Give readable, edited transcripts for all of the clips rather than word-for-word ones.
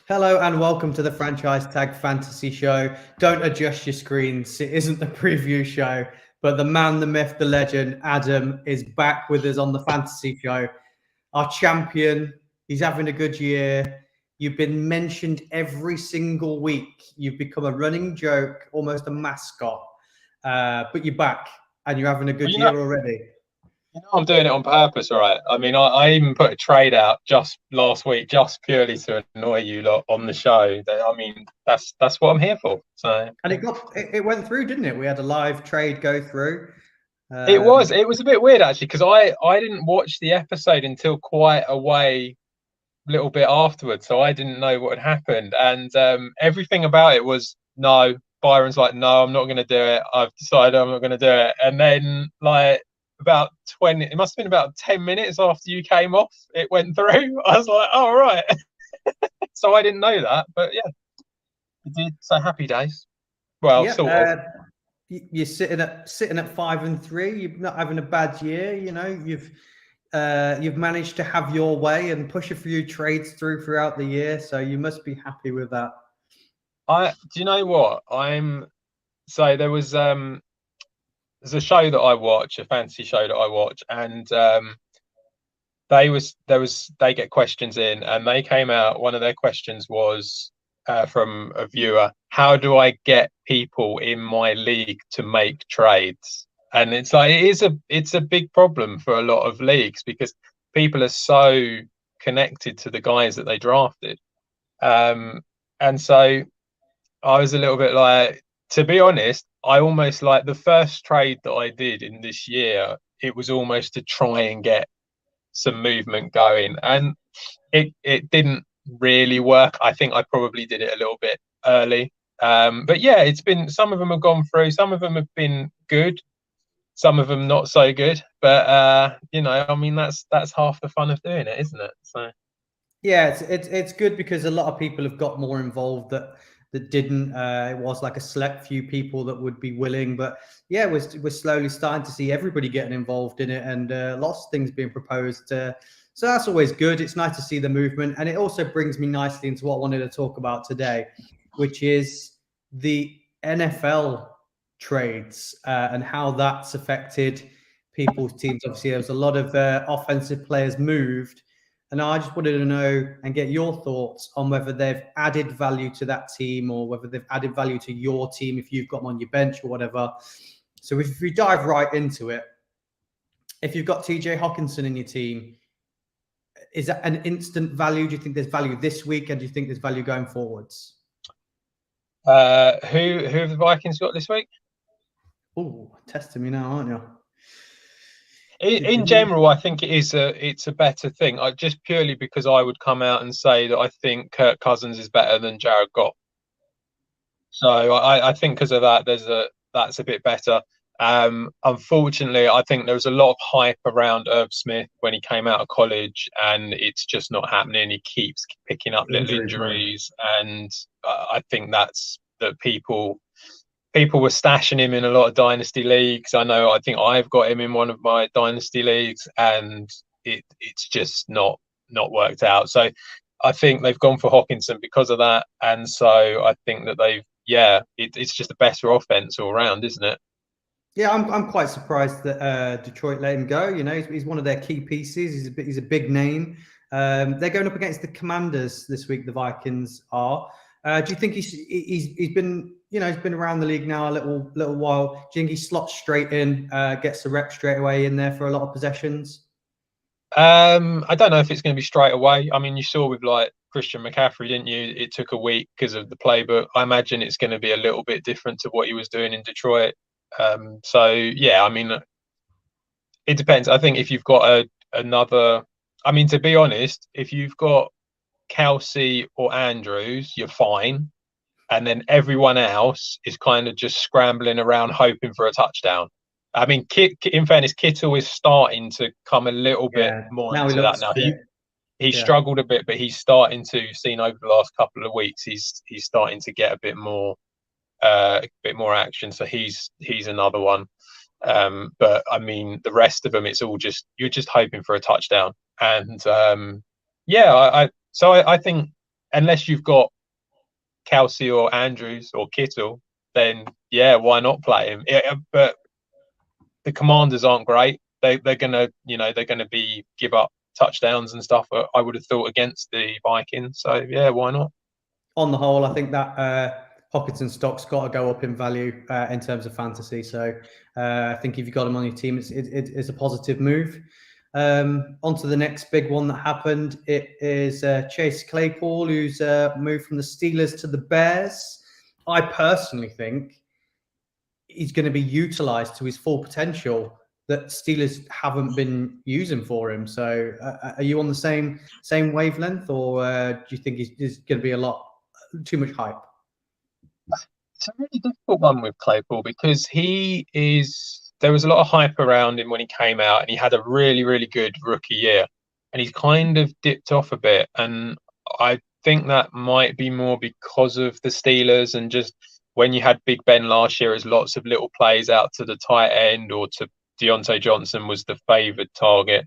Hello and welcome to the Franchise Tag Fantasy Show. Don't adjust your screens. It isn't the preview show, but the man, the myth, the legend, Adam, is back with us on the Fantasy Show. Our champion. He's having a good year. You've been mentioned every single week. You've become a running joke, almost a mascot. But you're back and you're having a Well, good year already. I'm doing it on purpose, right? I mean, I even put a trade out just last week, just purely to annoy you lot on the show. I mean, that's what I'm here for. So, And it went through, didn't it? We had a live trade go through. it was a bit weird actually because I didn't watch the episode until quite a way little bit afterwards, so I didn't know what had happened, and everything about it was no. Byron's like, no, I'm not going to do it. I've decided I'm not going to do it, and then like about 20, it must have been about 10 minutes after you came off, it went through. I was like, oh right. So I didn't know that, but yeah, it did. So happy days. Well, Yeah, sort of. you're sitting at 5-3. You're not having a bad year. You know, you've managed to have your way and push a few trades throughout the year. So you must be happy with that. Do you know what? So there's a show that I watch, a fantasy show that I watch, and they get questions in, and they came out. One of their questions was from a viewer: how do I get people in my league to make trades? And it's like it's a big problem for a lot of leagues because people are so connected to the guys that they drafted. And so I was a little bit like, to be honest, I almost like the first trade that I did in this year. It was almost to try and get some movement going, and it didn't really work. I think I probably did it a little bit early, but yeah, it's been, some of them have gone through, some of them have been good, some of them not so good, but I mean, that's half the fun of doing it, isn't it? So Yeah, it's good because a lot of people have got more involved that didn't. It was like a select few people that would be willing, but yeah, we're slowly starting to see everybody getting involved in it, and lots of things being proposed. So that's always good. It's nice to see the movement, and it also brings me nicely into what I wanted to talk about today, which is the NFL trades and how that's affected people's teams. Obviously, there was a lot of offensive players moved. And I just wanted to know and get your thoughts on whether they've added value to that team or whether they've added value to your team if you've got them on your bench or whatever. So if we dive right into it, if you've got TJ Hawkinson in your team, is that an instant value? Do you think there's value this week, and do you think there's value going forwards? who have the Vikings got this week? Oh, testing me now, aren't you? In general, I think it's a better thing. Just purely because I would come out and say that I think Kirk Cousins is better than Jared Goff. So I think because of that, that's a bit better. Unfortunately, I think there was a lot of hype around Irv Smith when he came out of college, and it's just not happening. He keeps picking up little injuries, and I think that people were stashing him in a lot of dynasty leagues. I think I've got him in one of my dynasty leagues, and it's just not worked out. So I think they've gone for Hawkinson because of that, and so I think that it's just a better offense all around, isn't it? Yeah, I'm quite surprised that Detroit let him go. You know, he's one of their key pieces. He's a big name. They're going up against the Commanders this week. The Vikings are. Do you think he's been, he's been around the league now a little while? Do you think he slots straight in, gets the rep straight away in there for a lot of possessions? I don't know if it's going to be straight away. I mean, you saw with like Christian McCaffrey, didn't you? It took a week because of the playbook. I imagine it's going to be a little bit different to what he was doing in Detroit. So yeah, I mean, it depends. I think if you've got another, I mean, to be honest, if you've got Kelsey or Andrews, you're fine. And then everyone else is kind of just scrambling around hoping for a touchdown. I mean, in fairness, Kittle is starting to come a little bit more Now he into that looks now. fit. He struggled a bit, but he's starting to, seen over the last couple of weeks, he's starting to get a bit more action. So he's another one. But I mean, the rest of them, it's all just, you're just hoping for a touchdown. And I think unless you've got Kelsey or Andrews or Kittle, then yeah, why not play him? But the Commanders aren't great. They're gonna be give up touchdowns and stuff. I would have thought against the Vikings. So yeah, why not? On the whole, I think that Hockenson stock's got to go up in value in terms of fantasy. So I think if you've got him on your team, it's a positive move. On to the next big one that happened. It is Chase Claypool, who's moved from the Steelers to the Bears. I personally think he's going to be utilized to his full potential that Steelers haven't been using for him. So are you on the same wavelength, or do you think he's going to be a lot too much hype? It's a really difficult one with Claypool because there was a lot of hype around him when he came out, and he had a really, really good rookie year, and he's kind of dipped off a bit. And I think that might be more because of the Steelers, and just when you had Big Ben last year, as lots of little plays out to the tight end or to Deontay Johnson was the favoured target.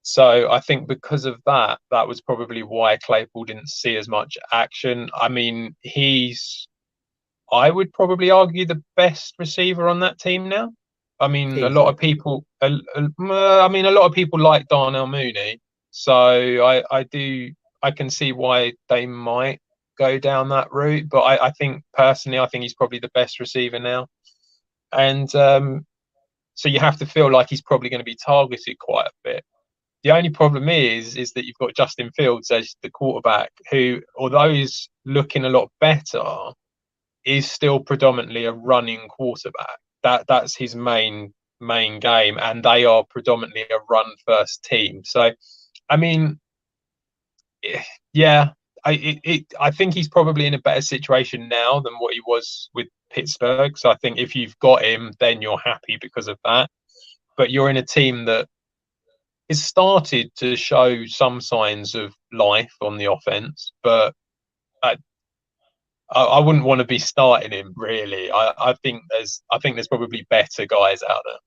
So I think because of that was probably why Claypool didn't see as much action. I mean, I would probably argue, the best receiver on that team now. I mean, a lot of people like Darnell Mooney. So I can see why they might go down that route. But I think personally, I think he's probably the best receiver now. And so you have to feel like he's probably going to be targeted quite a bit. The only problem is that you've got Justin Fields as the quarterback, who, although he's looking a lot better, is still predominantly a running quarterback. That's his main game, and they are predominantly a run first team. So, I mean, yeah, I think he's probably in a better situation now than what he was with Pittsburgh. So I think if you've got him, then you're happy because of that. But you're in a team that has started to show some signs of life on the offense, but I wouldn't want to be starting him, really. I think there's probably better guys out there.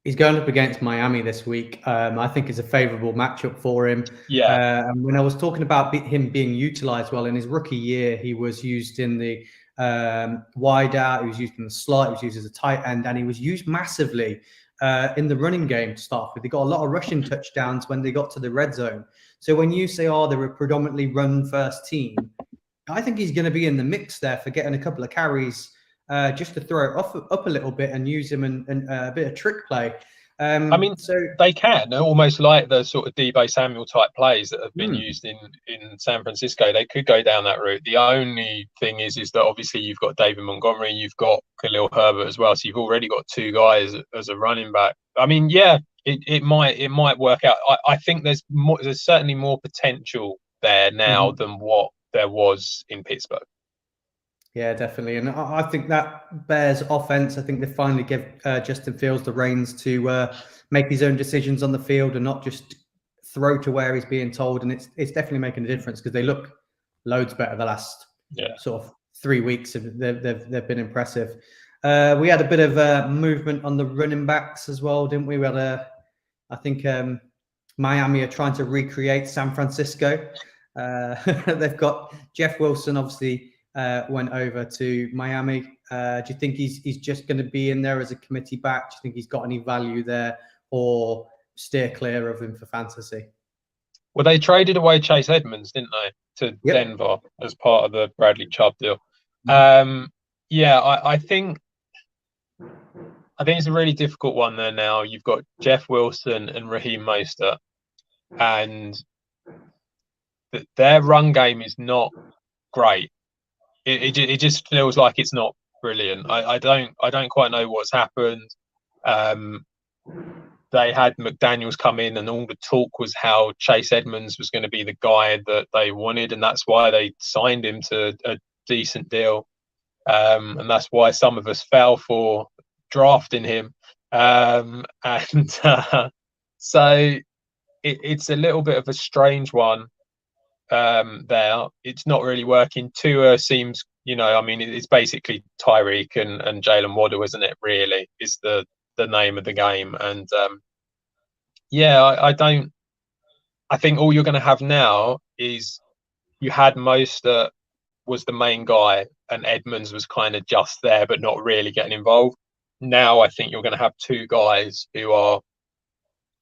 He's going up against Miami this week. I think it's a favourable matchup for him. Yeah. And when I was talking about him being utilised well, in his rookie year, he was used in the wide out, he was used in the slot, he was used as a tight end, and he was used massively in the running game to start with. They got a lot of rushing touchdowns when they got to the red zone. So when you say, they're a predominantly run-first team, I think he's going to be in the mix there for getting a couple of carries just to throw it up a little bit and use him in a bit of trick play. I mean, they can. They're almost like the sort of Deebo Samuel type plays that have been used in San Francisco. They could go down that route. The only thing is that obviously you've got David Montgomery, you've got Khalil Herbert as well. So you've already got two guys as a running back. I mean, yeah, it might work out. I think there's certainly more potential there now than what there was in Pittsburgh. Yeah, definitely. And I think that Bears offense, I think they finally give Justin Fields the reins to make his own decisions on the field and not just throw to where he's being told. And it's definitely making a difference because they look loads better the last sort of 3 weeks. They've been impressive. We had a bit of movement on the running backs as well, didn't we? We had I think Miami are trying to recreate San Francisco. They've got Jeff Wilson, obviously, went over to Miami. Do you think he's just going to be in there as a committee back? Do you think he's got any value there, or steer clear of him for fantasy? Well, they traded away Chase Edmonds, didn't they, to Denver as part of the Bradley Chubb deal. Yeah, I think it's a really difficult one there now. You've got Jeff Wilson and Raheem Mostert, and their run game is not great. It just feels like it's not brilliant. I don't quite know what's happened. They had McDaniels come in, and all the talk was how Chase Edmonds was going to be the guy that they wanted, and that's why they signed him to a decent deal. And that's why some of us fell for drafting him. So it's a little bit of a strange one. There, it's not really working. Tua seems, I mean, it's basically Tyreek and Jalen Waddle, isn't it? Really, is the name of the game. And I think all you're going to have now is you had Mostert was the main guy, and Edmonds was kind of just there but not really getting involved. Now I think you're going to have two guys who are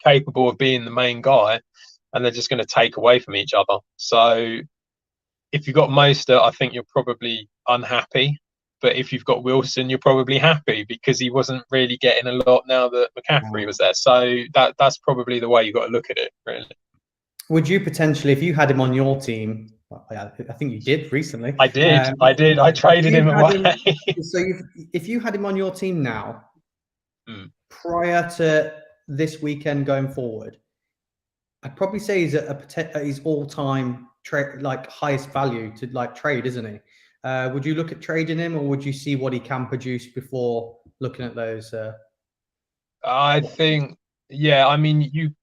capable of being the main guy, and they're just going to take away from each other. So if you've got Mostert, I think you're probably unhappy. But if you've got Wilson, you're probably happy because he wasn't really getting a lot now that McCaffrey was there. So that's probably the way you've got to look at it, really. Would you potentially, if you had him on your team, I think you did recently. I did. I traded him away. If you had him on your team now, prior to this weekend going forward, I'd probably say he's at his all-time highest value to trade, isn't he? Would you look at trading him, or would you see what he can produce before looking at those? I think, yeah. I mean,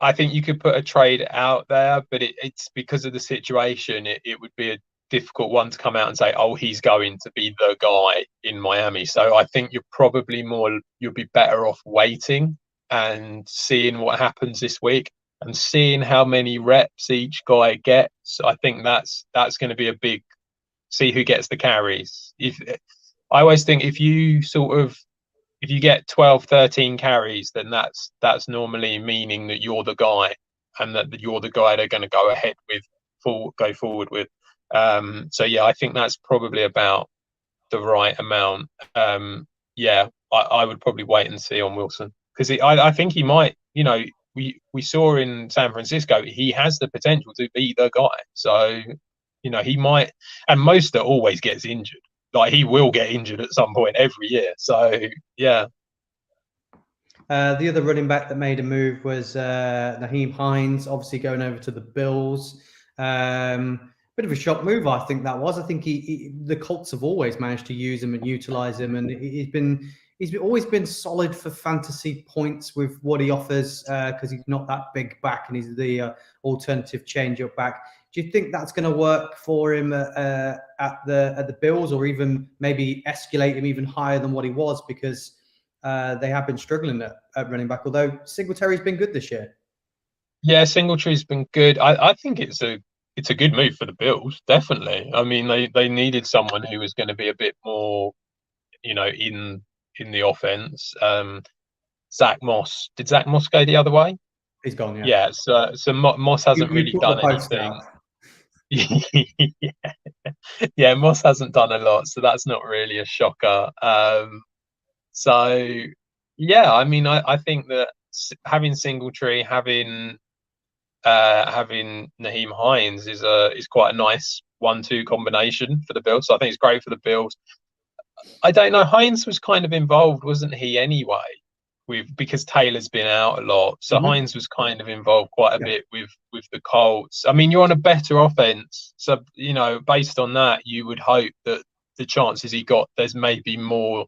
I think you could put a trade out there, but it's because of the situation. It would be a difficult one to come out and say, oh, he's going to be the guy in Miami. So I think you'll be better off waiting and seeing what happens this week and seeing how many reps each guy gets. I think that's going to be a big, see who gets the carries. I always think if you get 12, 13 carries, then that's normally meaning that you're the guy, and that you're the guy they're going to go ahead with, go forward with. So yeah, I think that's probably about the right amount. Yeah, I would probably wait and see on Wilson, because I think he might. We saw in San Francisco, he has the potential to be the guy. So he might. And Mostert always gets injured. Like, he will get injured at some point every year. So yeah. The other running back that made a move was Nyheim Hines, obviously going over to the Bills. Bit of a shock move, I think that was. I think the Colts have always managed to use him and utilize him, and he's always been solid for fantasy points with what he offers, because he's not that big back, and he's the alternative change-up back. Do you think that's going to work for him at the Bills, or even maybe escalate him even higher than what he was, because they have been struggling at running back, although Singletary's been good this year? Yeah, Singletary's been good. I think it's a good move for the Bills, definitely. I mean, they needed someone who was going to be a bit more, in the offense. Zach Moss. Did Zach Moss go the other way? He's gone, yeah. Yeah, so Moss hasn't really done anything. Yeah, Moss hasn't done a lot, so that's not really a shocker. So yeah, I mean, I think that having Singletary, having Nyheim Hines is quite a nice 1-2 combination for the Bills. So I think it's great for the Bills. I don't know. Hines was kind of involved, wasn't he? Anyway, because Taylor's been out a lot, so Hines was kind of involved quite a bit with the Colts. I mean, you're on a better offense, so based on that, you would hope that the chances he got, there's maybe more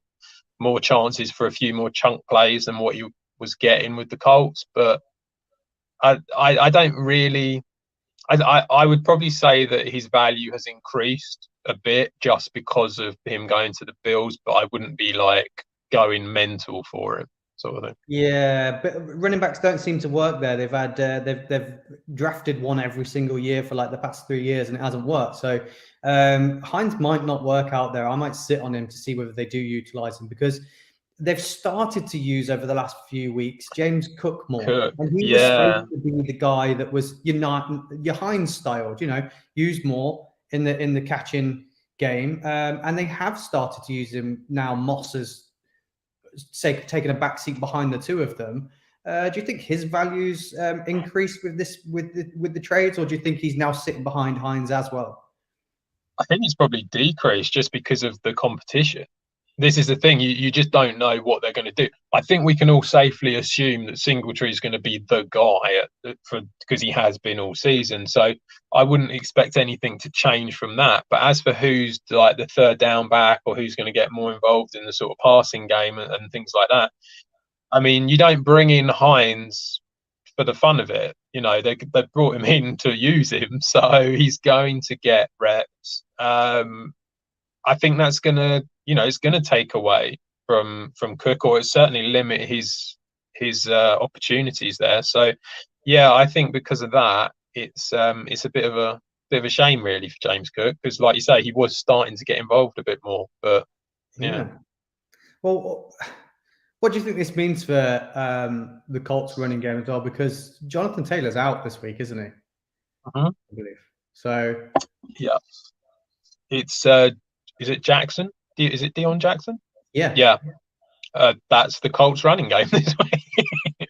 chances for a few more chunk plays than what he was getting with the Colts. But I don't really. I would probably say that his value has increased a bit just because of him going to the Bills, but I wouldn't be going mental for him, sort of thing. Yeah, but running backs don't seem to work there. They've had they've drafted one every single year for the past 3 years, and it hasn't worked. So Hines might not work out there. I might sit on him to see whether they do utilize him, because they've started to use over the last few weeks James Cook more, and he was supposed to be the guy that was your Hines styled, used more in the catching game, and they have started to use him now. Moss has taken a backseat behind the two of them. Do you think his values increased with the trades, or do you think he's now sitting behind Hines as well? I think it's probably decreased just because of the competition. This is the thing, you just don't know what they're going to do. I think we can all safely assume that Singletary is going to be the guy because he has been all season. So I wouldn't expect anything to change from that. But as for who's the third down back, or who's going to get more involved in the sort of passing game and things like that, I mean, you don't bring in Hines for the fun of it. They brought him in to use him, so he's going to get reps. I think that's going to, it's going to take away from Cook, or it's certainly limit his opportunities there. So, yeah, I think because of that, it's a bit of a shame really for James Cook, because like you say, he was starting to get involved a bit more. But yeah. Well, what do you think this means for the Colts running game as well? Because Jonathan Taylor's out this week, isn't he? I believe. So yeah, it's is it Jackson? Is it Deion Jackson? Yeah. That's the Colts running game this week.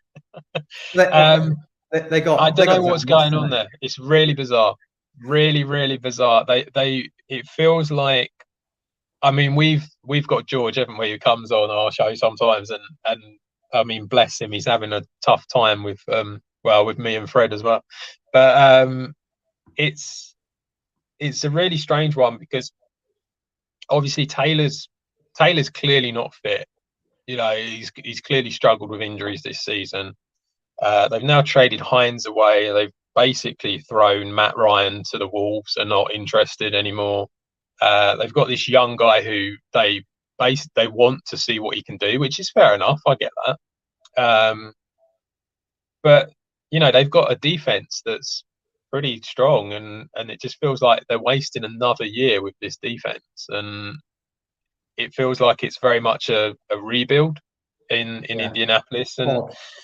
They got. I don't know what's going on there. It's really bizarre. Really, really bizarre. It feels like. I mean, we've got George, haven't we, who comes on our show sometimes, and I mean, bless him, he's having a tough time with with me and Fred as well. But it's a really strange one, because obviously Taylor's clearly not fit. You know, he's clearly struggled with injuries this season. They've now traded Hines away. They've basically thrown Matt Ryan to the wolves and not interested anymore. They've got this young guy who they want to see what he can do, which is fair enough. I get that. But you know, they've got a defense that's pretty strong, and it just feels like they're wasting another year with this defense, and it feels like it's very much a rebuild in Indianapolis. And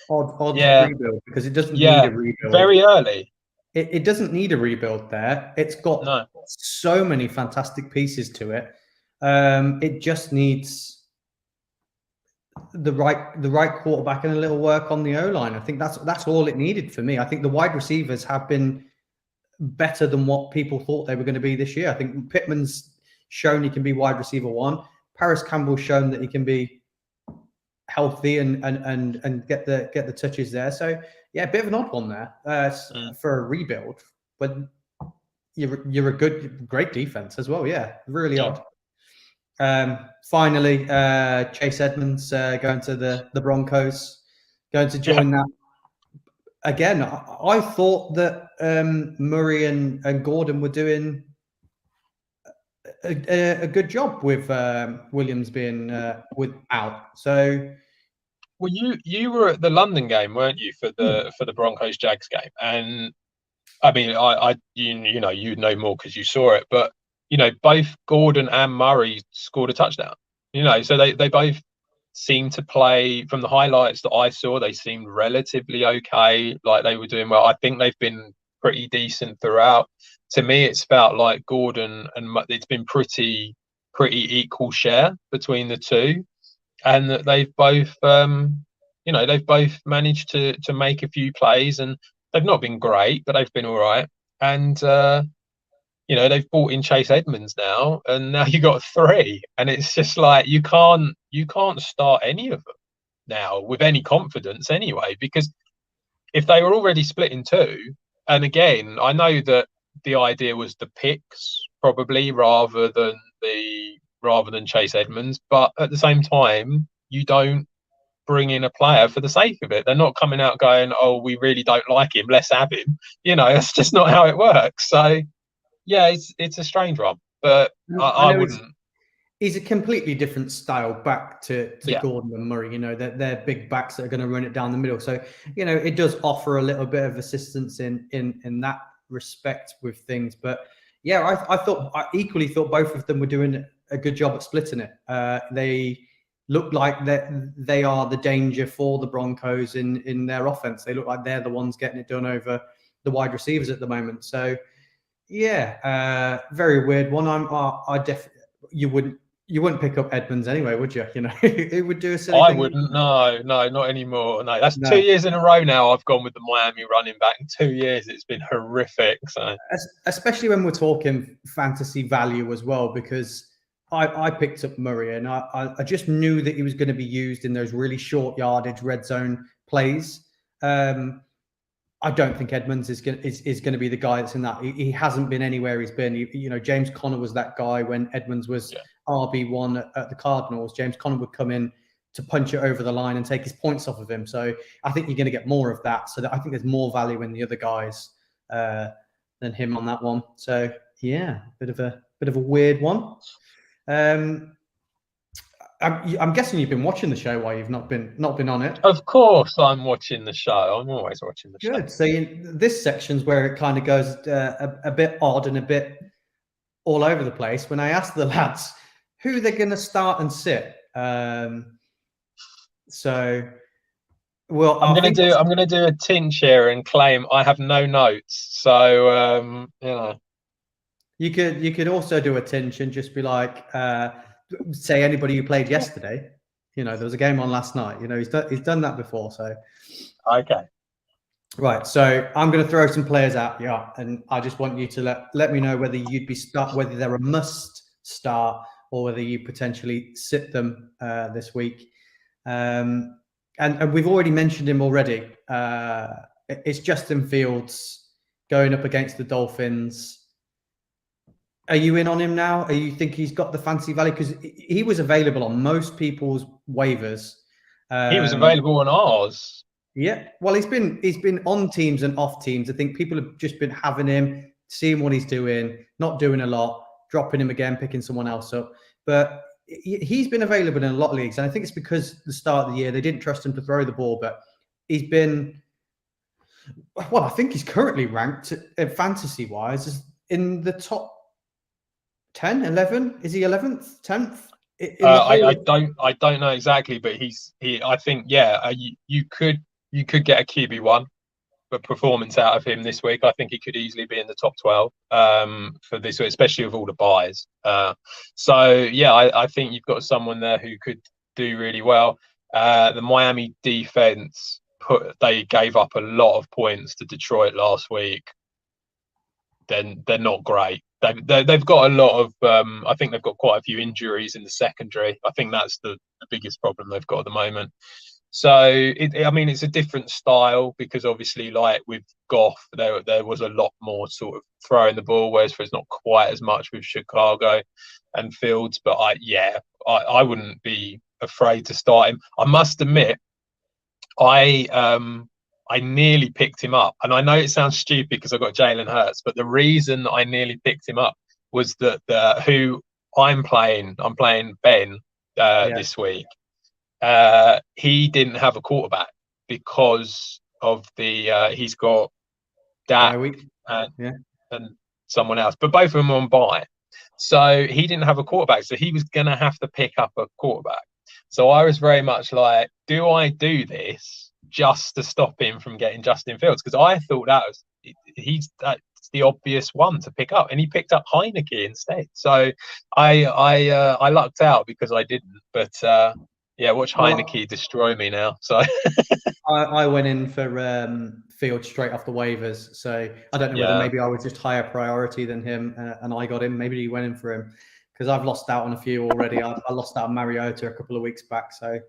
odd rebuild, because it doesn't need a rebuild very early. It doesn't need a rebuild there. It's got so many fantastic pieces to it. It just needs the right quarterback and a little work on the O-line. I think that's all it needed for me. I think the wide receivers have been better than what people thought they were going to be this year. I think Pittman's shown he can be wide receiver 1. Paris Campbell's shown that he can be healthy and get the touches there. So yeah, a bit of an odd one there for a rebuild, but you're a great defense as well. Yeah, really odd. Finally, Chase Edmonds going to the Broncos, going to join that. Again, I thought that Murray and Gordon were doing a good job with Williams being out. So, well, you were at the London game, weren't you, for the Broncos Jags game? And I mean, you know more because you saw it, but you know, both Gordon and Murray scored a touchdown. You know, so they both seemed to play. From the highlights that I saw, they seemed relatively okay, like they were doing well. I think they've been pretty decent throughout. To me, it's felt like Gordon and it's been pretty equal share between the two, and that they've both they've both managed to make a few plays, and they've not been great, but they've been all right. And you know, they've brought in Chase Edmonds now, and now you got 3, and it's just like you can't start any of them now with any confidence anyway, because if they were already split in 2, and again, I know that the idea was the picks probably rather than Chase Edmonds, but at the same time, you don't bring in a player for the sake of it. They're not coming out going, "Oh, we really don't like him, let's have him." You know, that's just not how it works. So yeah, it's a strange one, but I wouldn't. He's a completely different style back to Gordon and Murray. You know, they're big backs that are going to run it down the middle. So you know, it does offer a little bit of assistance in that respect with things. But yeah, I equally thought both of them were doing a good job at splitting it. They look like that they are the danger for the Broncos in their offense. They look like they're the ones getting it done over the wide receivers at the moment. So yeah, very weird one. I definitely you wouldn't pick up Edmonds anyway, would you? You know, it would do a silly thing. I wouldn't. No, not anymore. No, that's 2 years in a row now. I've gone with the Miami running back. In 2 years, it's been horrific. So, especially when we're talking fantasy value as well, because I picked up Murray, and I just knew that he was going to be used in those really short yardage red zone plays. I don't think Edmonds is going to be the guy that's in that. He hasn't been anywhere he's been. You know, James Conner was that guy when Edmonds was RB1 at the Cardinals. James Conner would come in to punch it over the line and take his points off of him. So I think you're going to get more of that. So I think there's more value in the other guys than him on that one. So yeah, bit of a weird one. I'm guessing you've been watching the show while you've not been on it. Of course, I'm watching the show. I'm always watching the show. Good. So this section's where it kind of goes a bit odd and a bit all over the place. When I asked the lads who they're going to start and sit, so well, I'm gonna do a tinch here and claim I have no notes. So you could also do a tinch and just be like, say anybody who played yesterday. You know, there was a game on last night. You know, he's done that before. So okay. Right, so I'm going to throw some players out, and I just want you to let me know whether whether they're a must start or whether you potentially sit them this week. And we've already mentioned him already. It's Justin Fields going up against the Dolphins. Are you in on him now? Are you think he's got the fancy value? Because he was available on most people's waivers. He was available on ours. Yeah, well, he's been on teams and off teams. I think people have just been having him, seeing what he's doing, not doing a lot, dropping him again, picking someone else up. But he's been available in a lot of leagues, and I think it's because the start of the year they didn't trust him to throw the ball. But he's been, well, I think he's currently ranked fantasy-wise in the top 10, 11. Is he 11th, 10th? I don't know exactly, but I think you could get a QB1 for performance out of him this week. I think he could easily be in the top 12 for this week, especially with all the buys. I think you've got someone there who could do really well. The Miami defense they gave up a lot of points to Detroit last week. Then they're not great. They've got a lot of I think they've got quite a few injuries in the secondary. I think that's the biggest problem they've got at the moment. So it's a different style because obviously, like with Goff, there was a lot more sort of throwing the ball, whereas there's not quite as much with Chicago and Fields. But I wouldn't be afraid to start him. I must admit, I nearly picked him up, and I know it sounds stupid because I got Jalen Hurts, but the reason I nearly picked him up was that who I'm playing Ben this week. He didn't have a quarterback because of he's got Dak and someone else, but both of them are on bye. So he didn't have a quarterback, so he was going to have to pick up a quarterback. So I was very much like, do I do this just to stop him from getting Justin Fields? Because I thought that's the obvious one to pick up, and he picked up Heineke instead. So I lucked out because I didn't. But watch Heineke destroy me now. So I went in for Fields straight off the waivers. So I don't know whether maybe I was just higher priority than him, and I got him. Maybe he went in for him. Because I've lost out on a few already. I lost out on Mariota a couple of weeks back, so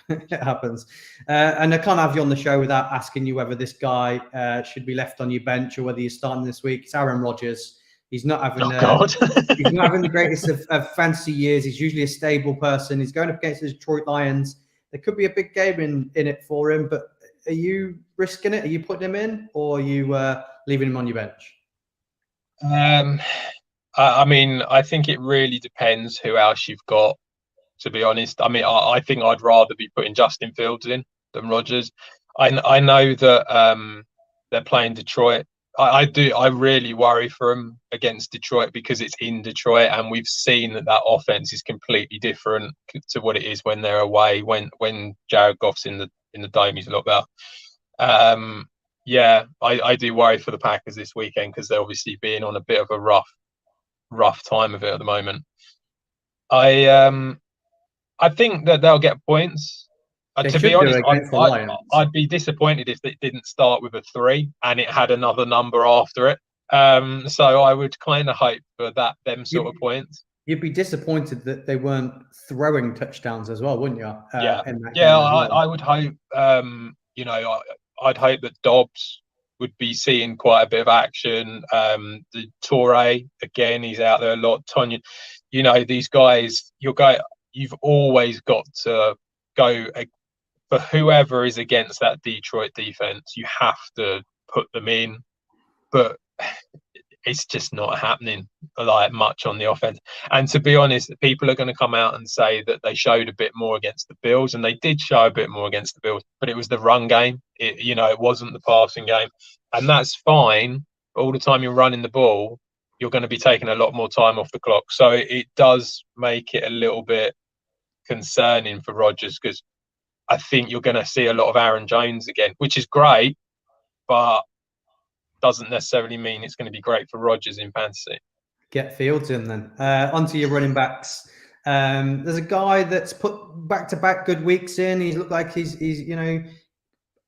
it happens. And I can't have you on the show without asking you whether this guy should be left on your bench or whether you're starting this week. It's Aaron Rodgers. He's not having he's not having the greatest of fantasy years. He's usually a stable person. He's going up against the Detroit Lions. There could be a big game in it for him. But are you risking it? Are you putting him in, or are you leaving him on your bench? I think it really depends who else you've got, to be honest. I think I'd rather be putting Justin Fields in than Rodgers. I know that they're playing Detroit. I really worry for them against Detroit because it's in Detroit, and we've seen that offense is completely different to what it is when they're away. When Jared Goff's in the dome, he's a lot better. I do worry for the Packers this weekend because they're obviously being on a bit of a rough time of it at the moment. I think that they'll get points. To be honest, I'd be disappointed if it didn't start with a 3 and it had another number after it. So I would kind of hope for them sort of points. You'd be disappointed that they weren't throwing touchdowns as well, wouldn't you? I would hope. I'd hope that Dobbs would be seeing quite a bit of action. The Torre, again, he's out there a lot. Tonya, these guys, you've always got to go for whoever is against that Detroit defense. You have to put them in, but it's just not happening. like much on the offense. And to be honest, people are going to come out and say that they showed a bit more against the Bills, and they did show a bit more against the Bills, but it was the run game. It wasn't the passing game, and that's fine. But all the time you're running the ball, you're going to be taking a lot more time off the clock. So it does make it a little bit concerning for Rodgers, because I think you're going to see a lot of Aaron Jones again, which is great, but doesn't necessarily mean it's going to be great for Rodgers in fantasy. Get Fields in then. Onto your running backs. There's a guy that's put back-to-back good weeks in. He's looked like he's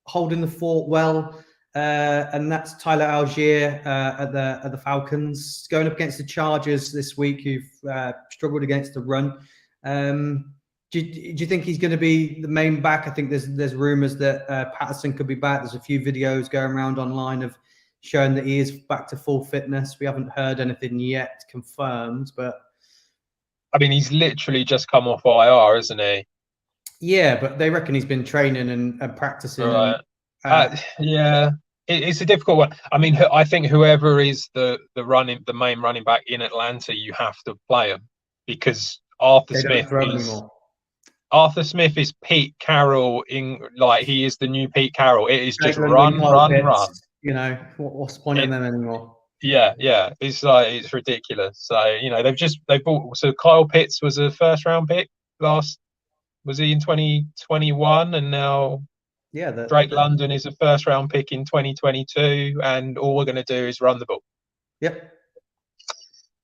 holding the fort well, and that's Tyler Algier at the Falcons, going up against the Chargers this week, who've struggled against the run. Do you think he's going to be the main back? I think there's rumors that Patterson could be back. There's a few videos going around online of showing that he is back to full fitness. We haven't heard anything yet confirmed, but I mean, he's literally just come off IR, isn't he? Yeah, but they reckon he's been training and practicing. Right. Yeah, it's a difficult one. I mean, I think whoever is the main running back in Atlanta, you have to play him, because Arthur Smith is Pete Carroll he is the new Pete Carroll. It is just run. What's the point in them anymore? Yeah. It's ridiculous. So they bought. So Kyle Pitts was a first round pick was he in 2021, and now Drake London is a first round pick in 2022, and all we're going to do is run the ball. Yep,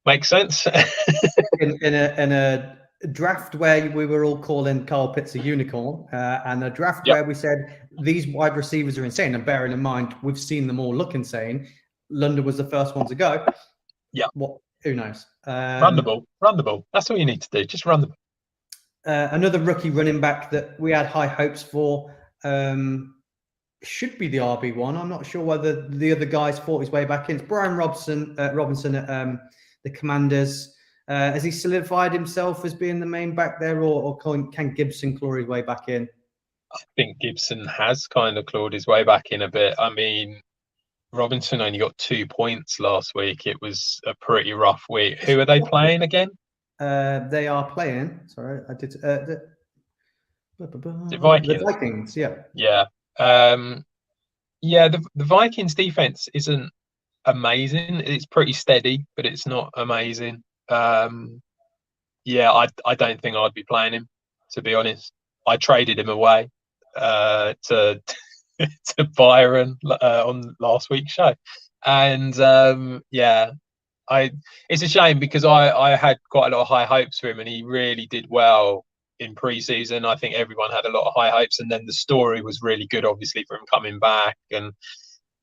makes sense. in a draft where we were all calling Kyle Pitts a unicorn, and a draft where we said these wide receivers are insane, and bearing in mind we've seen them all look insane, London was the first one to go. Yeah. Who knows? Run the ball. That's all you need to do. Just run the ball. Another rookie running back that we had high hopes for should be the RB1. I'm not sure whether the other guys fought his way back in. It's Brian Robinson at the Commanders. Has he solidified himself as being the main back there, or can Gibson claw his way back in? I think Gibson has kind of clawed his way back in a bit. I mean, Robinson only got 2 points last week. It was a pretty rough week. Who are they playing again? They are playing. Sorry, I did. The Vikings. The Vikings, yeah. Yeah. The Vikings defense isn't amazing. It's pretty steady, but it's not amazing. I don't think I'd be playing him, to be honest. I traded him away to Byron on last week's show, and it's a shame, because I had quite a lot of high hopes for him, and he really did well in pre-season. I think everyone had a lot of high hopes, and then the story was really good, obviously, for him coming back, and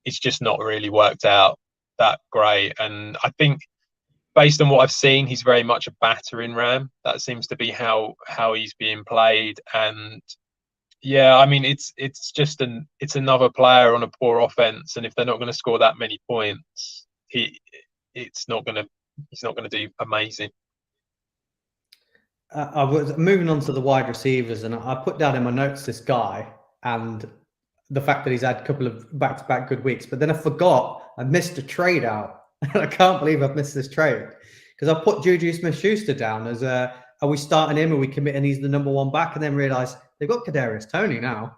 it's just not really worked out that great. And I think, based on what I've seen, he's very much a battering ram. That seems to be how he's being played. And I mean, it's another player on a poor offense, and if they're not going to score that many points, he's not going to do amazing. I was moving on to the wide receivers, and I put down in my notes this guy and the fact that he's had a couple of back-to-back good weeks, but then I forgot I missed a trade out. I can't believe I've missed this trade, because I put Juju Smith-Schuster down as are we starting him? Are we committing he's the number one back? And then realised they've got Kadarius Toney now.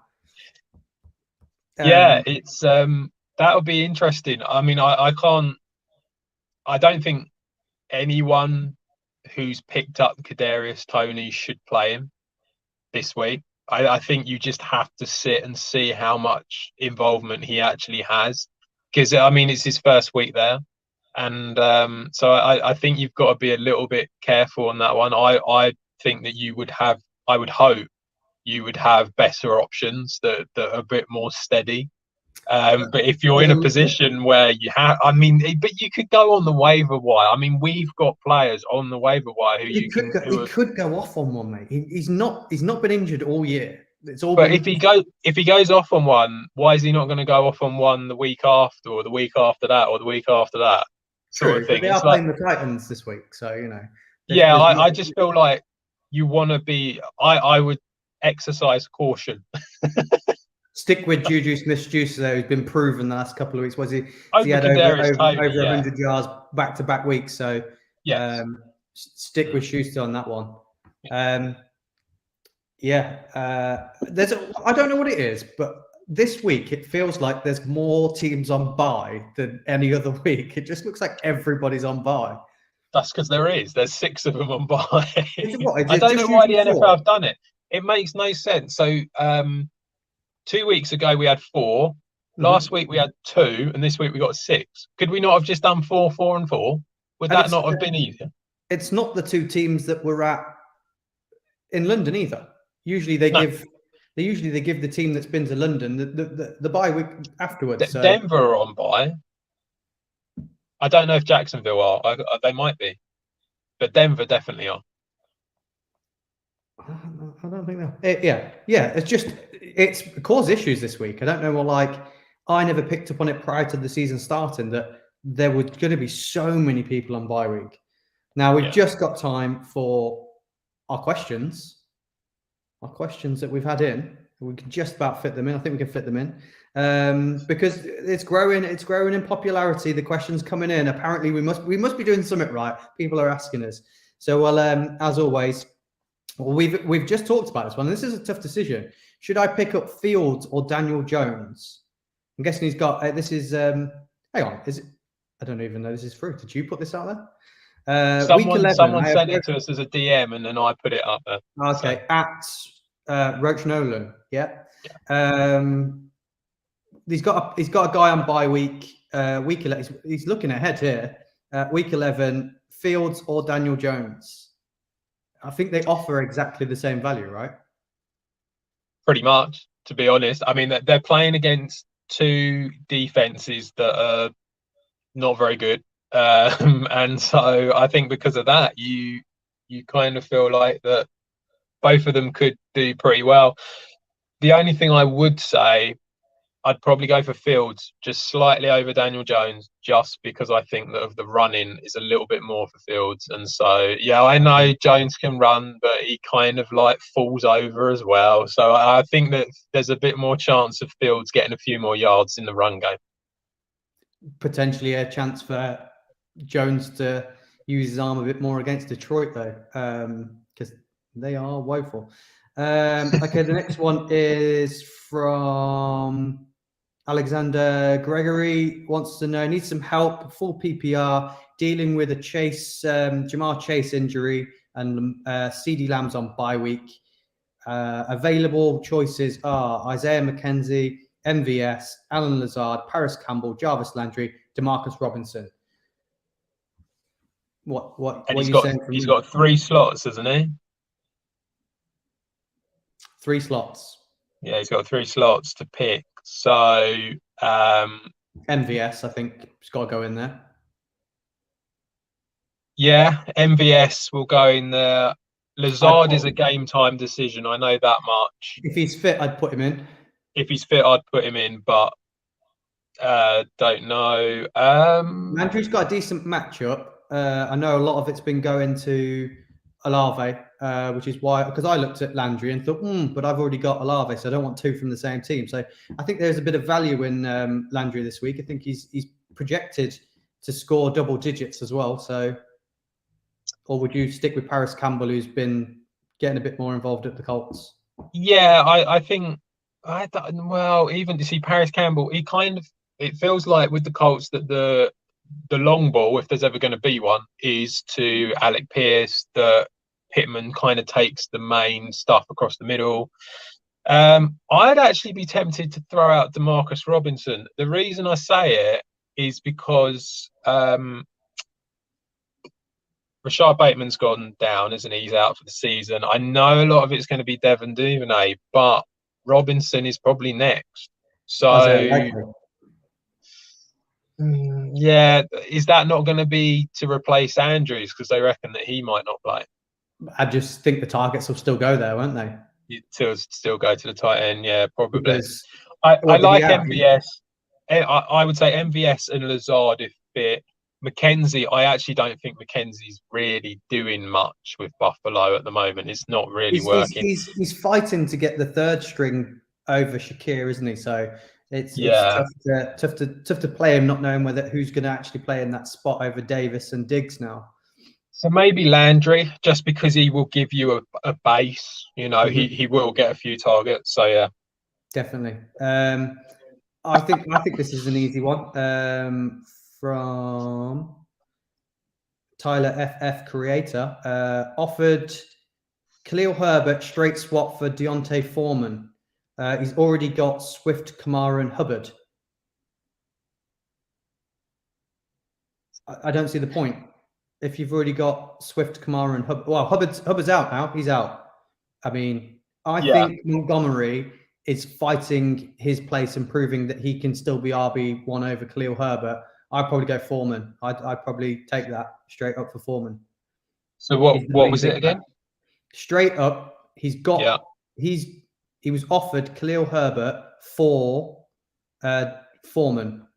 It's that'll be interesting. I mean, I don't think anyone who's picked up Kadarius Toney should play him this week. I think you just have to sit and see how much involvement he actually has, because I mean, it's his first week there. And so I think you've got to be a little bit careful on that one. I think that I would hope you would have better options that are a bit more steady. But if you're in a position where you have, but you could go on the waiver wire. I mean, we've got players on the waiver wire who he could go off on one, mate. He's not been injured all year. It's all. But if he goes off on one, why is he not going to go off on one the week after, or the week after that, or the week after that? Sort of thing. They are playing the Titans this week, so I just feel like you want to be. I would exercise caution. Stick with Juju Smith-Schuster, though, who's been proven the last couple of weeks. He had over 100 yards back-to-back weeks, so Yes. Stick with Schuster on that one. I don't know what it is, but this week it feels like there's more teams on bye than any other week. It just looks like everybody's on bye. That's because there's 6 of them on bye. I don't know why the NFL have done it. It makes no sense. So 2 weeks ago we had 4. Last week we had 2, and this week we got 6. Could we not have just done 4, 4, and 4? Would that not have been easier? It's not the 2 teams that were in London either. Usually they give the team that's been to London the bye week afterwards. Denver are on bye. I don't know if Jacksonville are. They might be, but Denver definitely are. I don't think that. It's caused issues this week. I don't know. Well, I never picked up on it prior to the season starting that there were going to be so many people on bye week. Now we've just got time for our questions that we've had in. We can just about fit them in. I think we can fit them in because it's growing in popularity. The questions coming in. Apparently we must be doing something right. People are asking us. So, well, as always, we've just talked about this one. This is a tough decision. Should I pick up Fields or Daniel Jones? I'm guessing he's got this is hang on, is it? I don't even know this is through. Did you put this out there? Someone sent it to us as a DM, and then I put it up there. Okay, so. At Roach Nolan. Yeah. He's got a guy on bye week. Week 11. He's looking ahead here. Week 11, Fields or Daniel Jones. I think they offer exactly the same value, right? Pretty much, to be honest. I mean, they're playing against 2 defenses that are not very good. And so I think because of that, you kind of feel like that both of them could do pretty well. The only thing I would say, I'd probably go for Fields just slightly over Daniel Jones, just because I think that of the running is a little bit more for Fields. And so, yeah, I know Jones can run, but he kind of falls over as well. So I think that there's a bit more chance of Fields getting a few more yards in the run game. Potentially a chance for Jones to use his arm a bit more against Detroit, though, because they are woeful. Okay, the next one is from Alexander Gregory. Wants to know, needs some help, full PPR, dealing with a Jamar Chase injury, and CeeDee Lamb's on bye week. Available choices are Isaiah McKenzie, MVS, Alan Lazard, Paris Campbell, Jarvis Landry, Demarcus Robinson. What are you saying? He's got 3 slots, hasn't he? 3 slots. Yeah, he's got 3 slots to pick. So MVS, I think, has got to go in there. Yeah, MVS will go in there. Lazard is a game time decision. I know that much. If he's fit, I'd put him in. If he's fit, I'd put him in, but don't know. Landry's got a decent matchup. I know a lot of it's been going to Olave, which is why, because I looked at Landry and thought, but I've already got Olave, so I don't want 2 from the same team. So I think there's a bit of value in Landry this week. I think he's projected to score double digits as well. So, or would you stick with Paris Campbell, who's been getting a bit more involved at the Colts? Yeah, I think. Even to see Paris Campbell, it feels like with the Colts that the long ball, if there's ever going to be one, is to Alec Pierce, that Pittman kind of takes the main stuff across the middle. I'd actually be tempted to throw out Demarcus Robinson. The reason I say it is because Rashad Bateman's gone down, isn't he? He's out for the season. I know a lot of it's going to be Devin Duvernay, but Robinson is probably next. So, yeah, is that not going to be to replace Andrews because they reckon that he might not play? I just think the targets will still go there, won't they? Still go to the tight end, yeah, probably. Because I like MVS. I would say MVS and Lazard if fit. McKenzie, I actually don't think McKenzie's really doing much with Buffalo at the moment. It's not really working. He's fighting to get the 3rd string over Shakir, isn't he? So it's tough to play him, not knowing who's going to actually play in that spot over Davis and Diggs now. So maybe Landry, just because he will give you a base. You know, he will get a few targets. So yeah, Definitely. I think this is an easy one. From Tyler FF Creator, offered Khalil Herbert straight swap for Deontay Foreman. He's already got Swift, Kamara, and Hubbard. I don't see the point. If you've already got Swift, Kamara, and Hubbard, well, Hubbard's out now. He's out. I mean, I think Montgomery is fighting his place and proving that he can still be RB1 over Khalil Herbert. I'd probably go Foreman. I'd probably take that straight up for Foreman. So what was it again? Straight up, he's got he was offered Khalil Herbert for Foreman.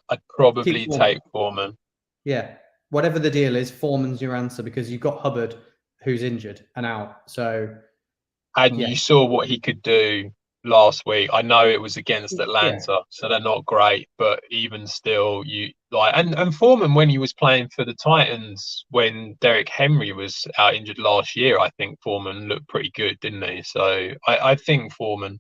I'd probably take Foreman. Yeah, whatever the deal is, Foreman's your answer because you've got Hubbard who's injured and out. So, and you saw what he could do last week. I know it was against Atlanta, so they're not great, but even still, you like and Foreman when he was playing for the Titans when Derrick Henry was out injured last year, I think Foreman looked pretty good, didn't he? So I think Foreman.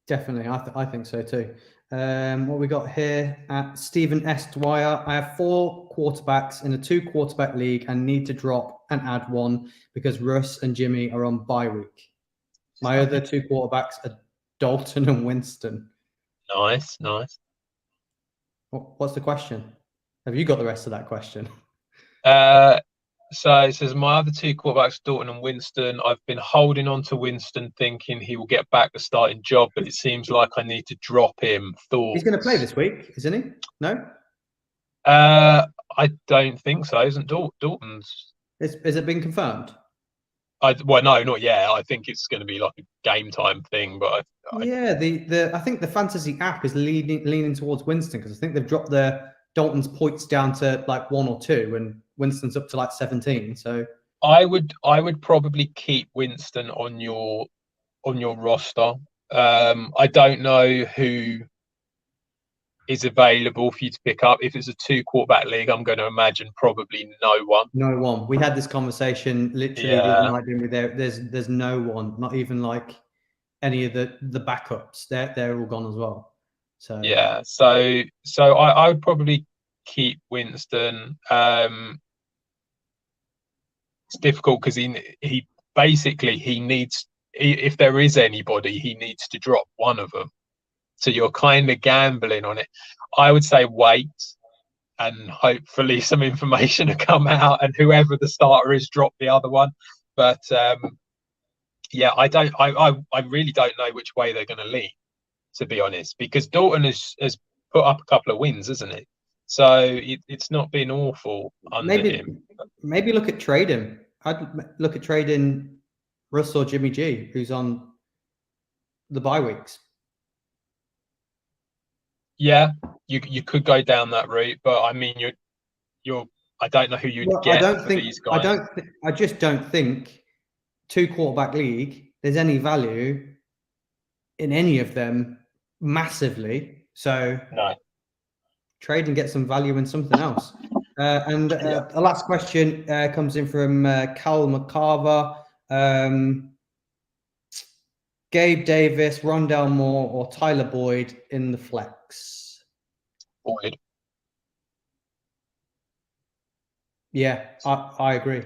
Definitely, I think so too. What we got here at Stephen S. Dwyer. I have 4 quarterbacks in a 2 quarterback league and need to drop and add one because Russ and Jimmy are on bye week. My other 2 quarterbacks are Dalton and Winston. Nice. What's the question? Have you got the rest of that question? So it says my other 2 quarterbacks, Dalton and Winston. I've been holding on to Winston, thinking he will get back the starting job, but it seems like I need to drop him. Thoughts? He's going to play this week, isn't he? No. I don't think so. Isn't Dalton's? Has it been confirmed? Well, no, not yet. I think it's going to be like a game time thing, but I think the fantasy app is leaning towards Winston because I think they've dropped their Dalton's points down to like 1 or 2, and Winston's up to like 17. So I would probably keep Winston on your roster. I don't know who is available for you to pick up. If it's a 2 quarterback league, I'm going to imagine probably no one. No one. We had this conversation literally the other night, didn't we? There's no one, not even like any of the backups. They're all gone as well. So yeah, so I would probably keep Winston. It's difficult because he basically needs, if there is anybody, he needs to drop one of them. So you're kind of gambling on it. I would say wait, and hopefully some information will come out, and whoever the starter is, drop the other one. But yeah, I really don't know which way they're going to lean, to be honest, because Dalton has put up a couple of wins, hasn't he? So it's not been awful under him. Maybe look at trading. I'd look at trading Russ or Jimmy G, who's on the bye weeks. Yeah, you could go down that route, but I mean, you're. I don't know who you'd get for these guys. I just don't think 2 quarterback league there's any value in any of them massively. So no. Trade and get some value in something else. The last question comes in from Cal McCarver. Gabe Davis, Rondell Moore, or Tyler Boyd in the flex? Boyd. Yeah, I agree.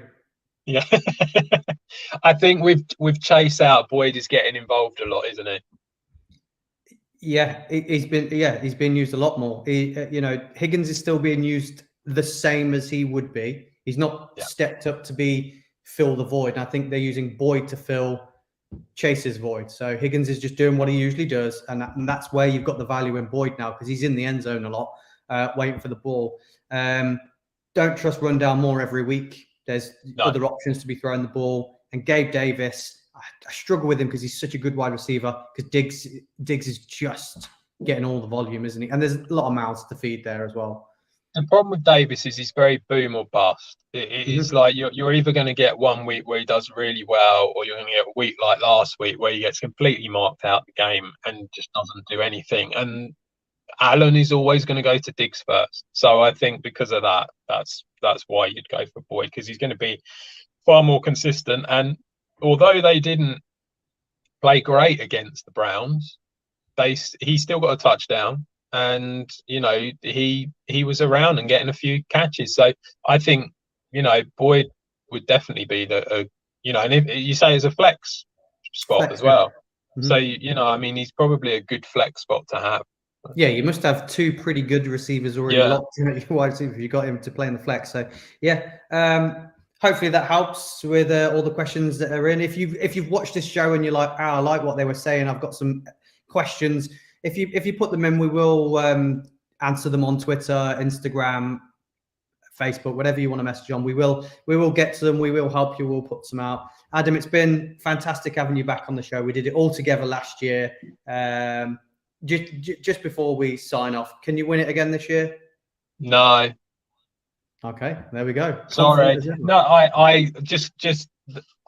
Yeah, I think with Chase out, Boyd is getting involved a lot, isn't he? Yeah, he's been used a lot more. Higgins is still being used the same as he would be. He's not stepped up to fill the void. And I think they're using Boyd to fill Chase's void. So Higgins is just doing what he usually does, and that's where you've got the value in Boyd now because he's in the end zone a lot, waiting for the ball. Don't trust Rondell Moore every week. There's other options to be throwing the ball. And Gabe Davis, I struggle with him because he's such a good wide receiver because Diggs is just getting all the volume, isn't he? And there's a lot of mouths to feed there as well. The problem with Davis is he's very boom or bust. It's like you're either going to get 1 week where he does really well, or you're going to get a week like last week where he gets completely marked out the game and just doesn't do anything. And Alan is always going to go to Diggs first. So I think because of that, that's why you'd go for Boyd, because he's going to be far more consistent. And although they didn't play great against the Browns, he still got a touchdown, and he was around and getting a few catches. So I think Boyd would definitely be and if you say as a flex spot as well. Mm-hmm. So I mean, he's probably a good flex spot to have. Yeah, you must have two pretty good receivers already locked in at your wide receiver if you got him to play in the flex. So yeah, hopefully that helps with all the questions that are in. If you've watched this show and you're like, I like what they were saying, I've got some questions. If you put them in, we will answer them on Twitter, Instagram, Facebook, whatever you want to message on. We will get to them. We will help you. We'll put some out. Adam, it's been fantastic having you back on the show. We did it all together last year. Just before we sign off, can you win it again this year? No. Okay, there we go. Sorry. No, I just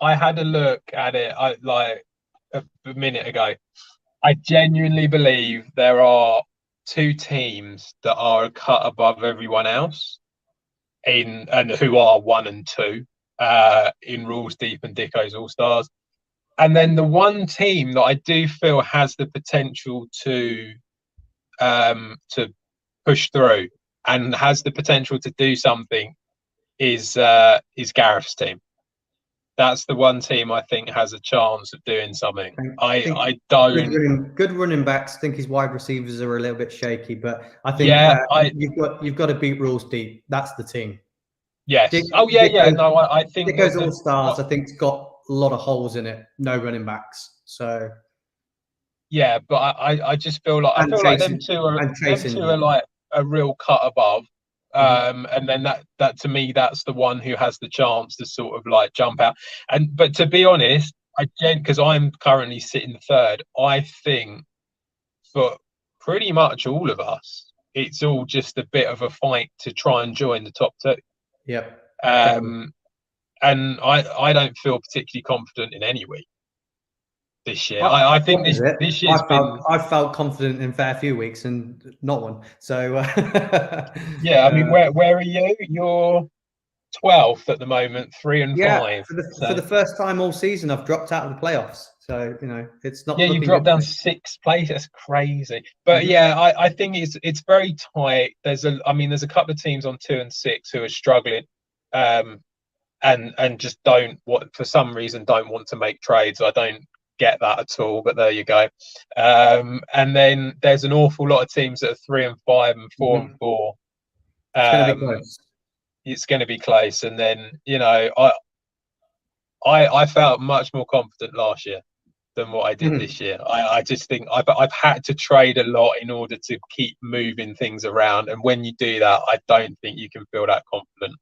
I had a look at it like a minute ago. I genuinely believe there are two teams that are a cut above everyone else and who are 1 and 2 in Rules Deep and Dicko's All Stars. And then the one team that I do feel has the potential to push through and has the potential to do something is Gareth's team. That's the one team I think has a chance of doing something. I don't. Good running backs. I think his wide receivers are a little bit shaky, but I think you've got to beat Rules Deep. That's the team. Yes. I think Dicko's All Stars. I think it's got a lot of holes in it. No running backs. So. Yeah, but I just feel like them two are like a real cut above. And then that to me, that's the one who has the chance to sort of like jump out. But to be honest, because I'm currently sitting third, I think for pretty much all of us, it's all just a bit of a fight to try and join the top 2. Yep. And I don't feel particularly confident in any week this year. I think this year's I felt confident in fair few weeks and not one. So yeah, I mean, where are you? You're 12th at the moment, 3 and 5. For the first time all season, I've dropped out of the playoffs. So it's not. Yeah, you dropped down 6th place. That's crazy. But yeah, I think it's very tight. There's a couple of teams on 2 and 6 who are struggling, and just for some reason don't want to make trades. I don't get that at all, but there you go. And then there's an awful lot of teams that are 3 and 5 and 4 and 4. It's going to be close. It's going to be close. And then I felt much more confident last year than what I did this year. I just think I've had to trade a lot in order to keep moving things around, and when you do that, I don't think you can feel that confident.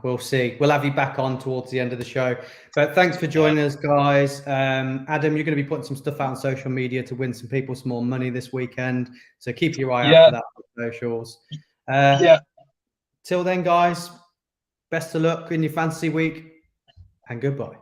We'll see. We'll have you back on towards the end of the show. But thanks for joining us, guys. Adam, you're going to be putting some stuff out on social media to win some people some more money this weekend. So keep your eye out for that on socials. Till then, guys, best of luck in your fantasy week and goodbye.